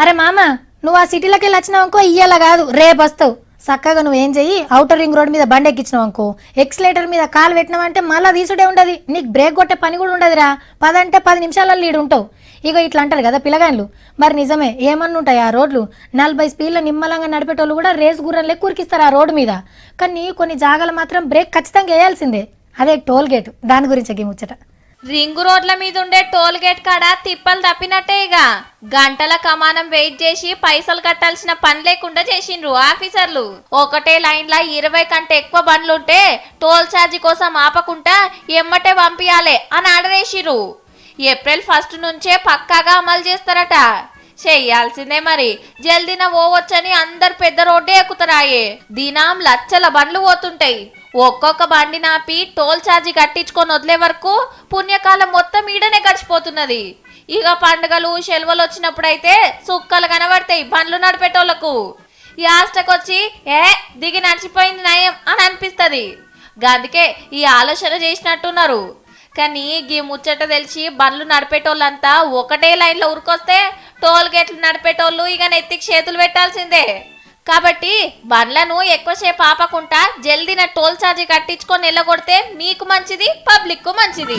అరే మామ, నువ్వు ఆ సిటీలోకి వెళ్ళి వచ్చినావు అనుకో, ఇయ్యాల కాదు రేపు వస్తావు. చక్కగా నువ్వేం చెయ్యి, ఔటర్ రింగ్ రోడ్ మీద బండి ఎక్కించినావు అనుకో, ఎక్స్లేటర్ మీద కాలు పెట్టినావంటే మళ్ళీ తీసుడే ఉండదు, నీకు బ్రేక్ కొట్టే పని కూడా ఉండదురా. 10 నిమిషాలలో లీడు ఉంటావు. ఇక ఇట్లా అంటారు కదా పిల్లగాన్లు, మరి నిజమే ఏమన్నా ఉంటాయి ఆ రోడ్లు. 40 స్పీడ్ల నిమ్మలంగా నడిపేటోళ్ళు కూడా రేసు గుర్రం లెక్క ఉరికిస్తారు ఆ రోడ్డు మీద. కానీ కొన్ని జాగాలు మాత్రం బ్రేక్ ఖచ్చితంగా వేయాల్సిందే. అదే టోల్ గేట్, దాని గురించి ముచ్చట. రింగు రోడ్ల మీద ఉండే టోల్ గేట్ కాడ తిప్పలు తప్పినట్టే. ఇక గంటల కమానం వెయిట్ చేసి పైసలు కట్టాల్సిన పని లేకుండా చేసిండ్రు ఆఫీసర్లు. ఒకటే లైన్ లా 20 కంటే ఎక్కువ బండ్లుంటే టోల్ ఛార్జీ కోసం ఆపకుండా ఎమ్మటే పంపియాలే అని ఆర్డర్ వేసిర్రు. ఏప్రిల్ 1 నుంచే పక్కాగా అమలు చేస్తారట. చెయ్యాల్సిందే మరి, జల్దిన పోవచ్చని అందరు పెద్ద రోడ్డే ఎక్కుతారాయే. దినం లచ్చల బండ్లు పోతుంటాయి. ఒక్కొక్క బండి నాపి టోల్ ఛార్జీ కట్టించుకొని వదిలే వరకు పుణ్యకాలం మొత్తం ఈడనే గడిచిపోతున్నది. ఇక పండుగలు సెలవులు వచ్చినప్పుడైతే సుక్కలు కనబడతాయి బండ్లు నడిపేటోళ్లకు. ఈ ఆస్టకొచ్చి దిగి నడిచిపోయింది నయం అని అనిపిస్తుంది. అందుకే ఈ ఆలోచన చేసినట్టున్నారు. కానీ గీ ముచ్చట తెలిసి బండ్లు నడిపేటోళ్ళంతా ఒకటే లైన్లో ఉరికొస్తే టోల్ గేట్లు నడిపేటోళ్ళు ఇక నెత్తికి చేతులు పెట్టాల్సిందే. కాబట్టి బండ్లను ఎక్కువసేపు ఆపకుండా జల్దిన టోల్ ఛార్జీ కట్టించుకొని వెళ్ళగొడితే మీకు మంచిది, పబ్లిక్ కు మంచిది.